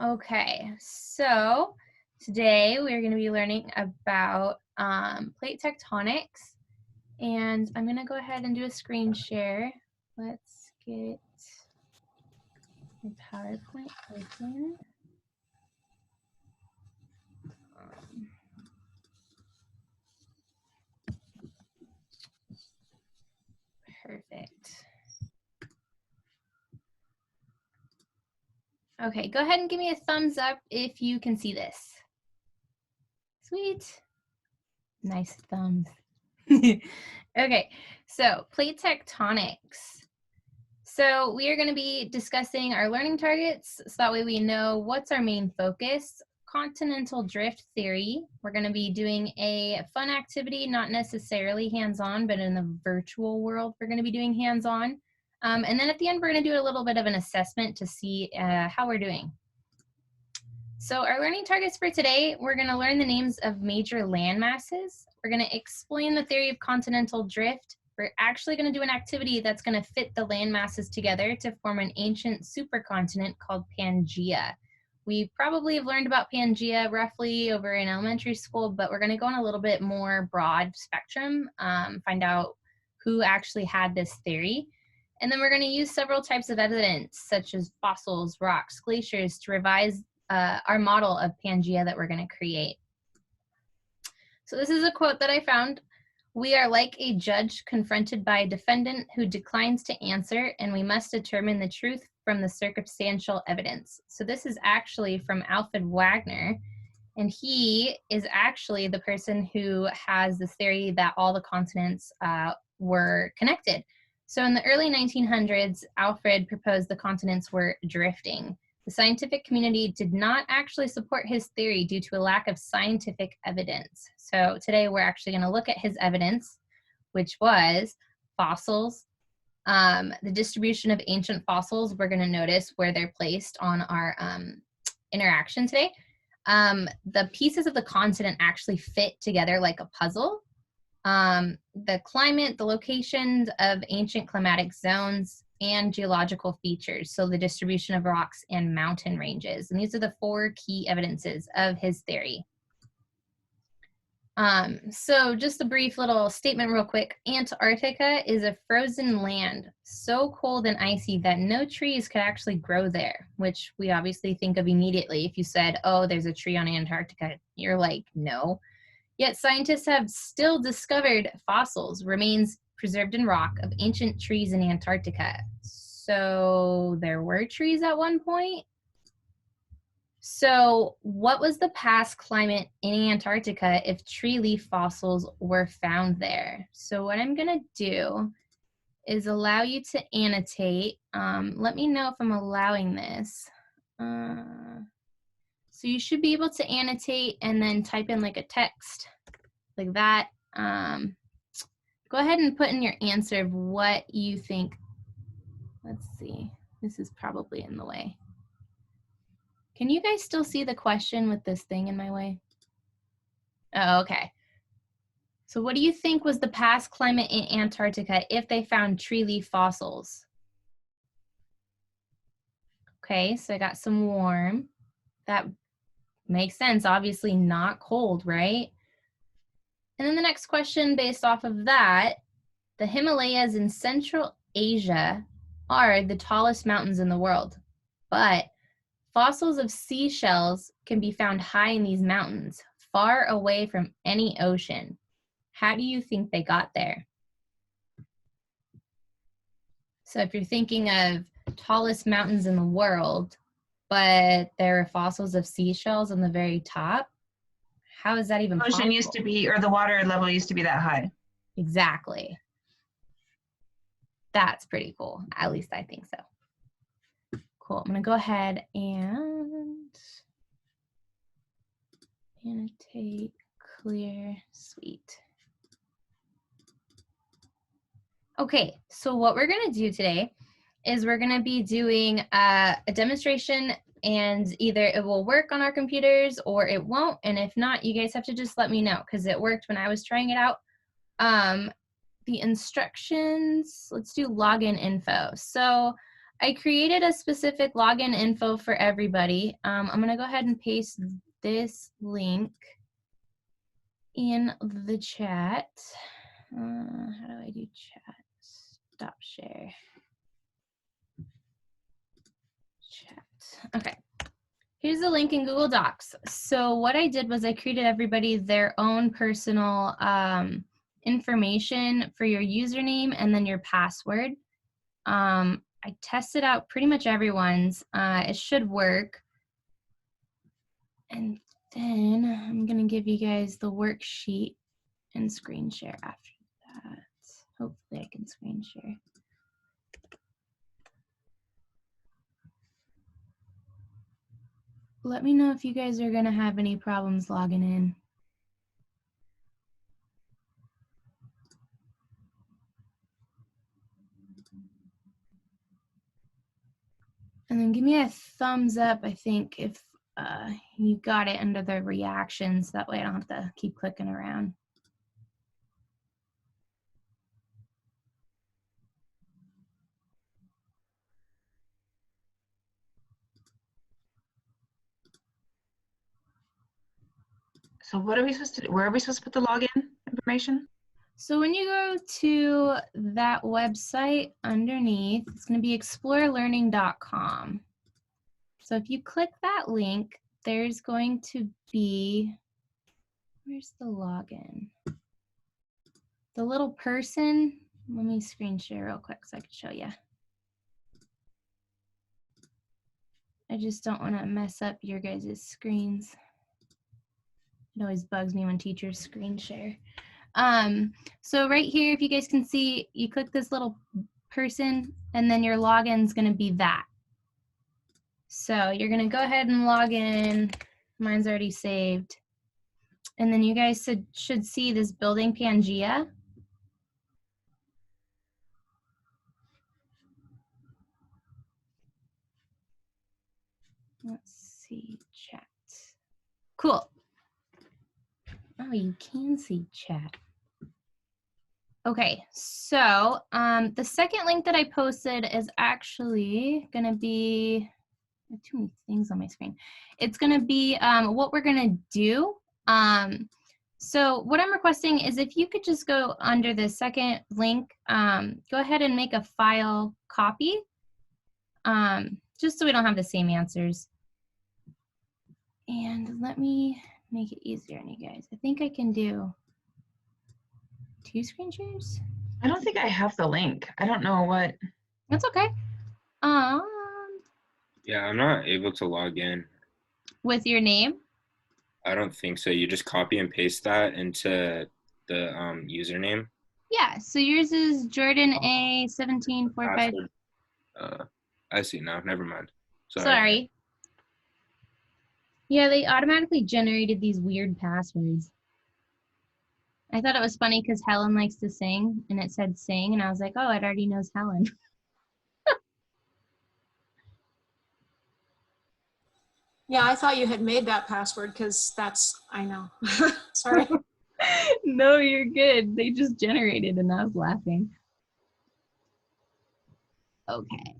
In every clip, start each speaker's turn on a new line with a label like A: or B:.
A: Okay, so today we're going to be learning about plate tectonics, and I'm going to go ahead and do a screen share. Let's get my PowerPoint open. Perfect. Okay, go ahead and give me a thumbs up if you can see this. Sweet. Nice thumbs. Okay, so plate tectonics. So we are going to be discussing our learning targets, so that way we know what's our main focus. Continental drift theory. We're going to be doing a fun activity, not necessarily hands-on, but in the virtual world, we're going to be doing hands-on. And then at the end, we're going to do a little bit of an assessment to see how we're doing. So our learning targets for today, we're going to learn the names of major land masses. We're going to explain the theory of continental drift. We're actually going to do an activity that's going to fit the land masses together to form an ancient supercontinent called Pangaea. We probably have learned about Pangaea roughly over in elementary school, but we're going to go on a little bit more broad spectrum, find out who actually had this theory. And then we're going to use several types of evidence, such as fossils, rocks, glaciers, to revise our model of Pangaea that we're going to create. So this is a quote that I found. "We are like a judge confronted by a defendant who declines to answer, and we must determine the truth from the circumstantial evidence." So this is actually from Alfred Wagner, and he is actually the person who has this theory that all the continents were connected. So in the early 1900s, Alfred proposed the continents were drifting. The scientific community did not actually support his theory due to a lack of scientific evidence. So today we're actually going to look at his evidence, which was fossils. The distribution of ancient fossils, we're going to notice where they're placed on our interaction today. The pieces of the continent actually fit together like a puzzle. The climate, the locations of ancient climatic zones, and geological features, so the distribution of rocks and mountain ranges. And these are the 4 key evidences of his theory. So just a brief little statement real quick. Antarctica is a frozen land, so cold and icy that no trees could actually grow there, which we obviously think of immediately. If you said, oh, there's a tree on Antarctica, you're like, no. Yet scientists have still discovered fossils, remains preserved in rock, of ancient trees in Antarctica. So there were trees at one point. So what was the past climate in Antarctica if tree leaf fossils were found there? So what I'm going to do is allow you to annotate. Let me know if I'm allowing this. So you should be able to annotate and then type in like a text like that. Go ahead and put in your answer of what you think. Let's see. This is probably in the way. Can you guys still see the question with this thing in my way? Oh, okay. So what do you think was the past climate in Antarctica if they found tree leaf fossils? Okay, so I got some warm. That makes sense. Obviously not cold, right? And then the next question based off of that, the Himalayas in Central Asia are the tallest mountains in the world, but fossils of seashells can be found high in these mountains, far away from any ocean. How do you think they got there? So if you're thinking of tallest mountains in the world, but there are fossils of seashells on the very top, how is that even possible?
B: The ocean used to be, or the water level used to be that high.
A: Exactly. That's pretty cool. At least I think so. Cool. I'm going to go ahead and annotate, clear, sweet. Okay, so what we're going to do today is we're going to be doing a demonstration, and either it will work on our computers or it won't. And if not, you guys have to just let me know, because it worked when I was trying it out. The instructions, let's do login info. So I created a specific login info for everybody. I'm going to go ahead and paste this link in the chat. How do I do chat? Stop share. Chat. Okay. Here's the link in Google Docs. So what I did was I created everybody their own personal information for your username and then your password. I tested out pretty much everyone's. It should work. And then I'm going to give you guys the worksheet and screen share after that. Hopefully I can screen share. Let me know if you guys are going to have any problems logging in. And then give me a thumbs up, I think, if you got it under the reactions. That way I don't have to keep clicking around.
B: So what are we supposed to do? Where are we supposed to put the login information?
A: So when you go to that website underneath, it's going to be explorelearning.com. So if you click that link, there's going to be, where's the login? The little person, let me screen share real quick so I can show you. I just don't want to mess up your guys' screens. It always bugs me when teachers screen share. So right here, if you guys can see, you click this little person and then your login is going to be that. So you're going to go ahead and log in. Mine's already saved. And then you guys should see this building Pangea. Let's see, chat. Cool. Oh, you can see chat. Okay, so the second link that I posted is actually going to be, I have too many things on my screen. It's going to be what we're going to do. So what I'm requesting is if you could just go under the second link, go ahead and make a file copy, just so we don't have the same answers. And let me make it easier on you guys. I think I can do 2 screen shares.
B: I don't think I have the link. I don't know what.
A: That's okay.
C: Yeah, I'm not able to log in.
A: With your name?
C: I don't think so. You just copy and paste that into the username.
A: Yeah, so yours is Jordan A 1745.
C: I see now. Never mind.
A: Sorry. Yeah, they automatically generated these weird passwords. I thought it was funny because Helen likes to sing, and it said sing, and I was like, oh, it already knows Helen.
D: Yeah, I thought you had made that password because that's, I know. Sorry.
A: No, you're good. They just generated, and I was laughing. Okay.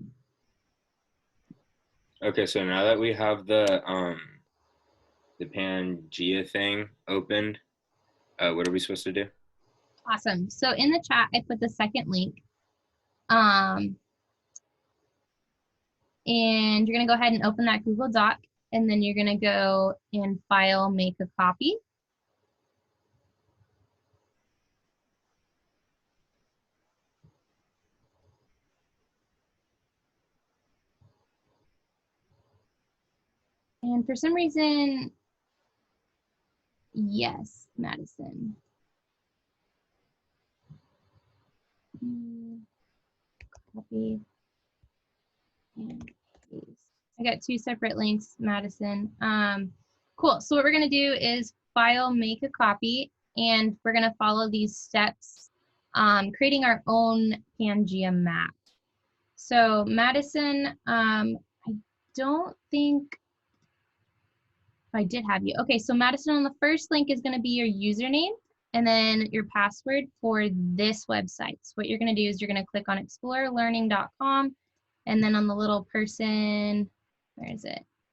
C: Okay, so now that we have the Pangea thing opened, what are we supposed to do?
A: Awesome. So in the chat, I put the second link. And you're going to go ahead and open that Google Doc, and then you're going to go in File, Make a Copy. And for some reason, yes, Madison. Copy and paste. I got 2 separate links, Madison. Cool. So what we're going to do is file, make a copy, and we're going to follow these steps, creating our own Pangea map. So Madison, I don't think I did have you. Okay, so Madison, on the first link is going to be your username and then your password for this website. So what you're going to do is you're going to click on explorelearning.com, And then on the little person, where is it?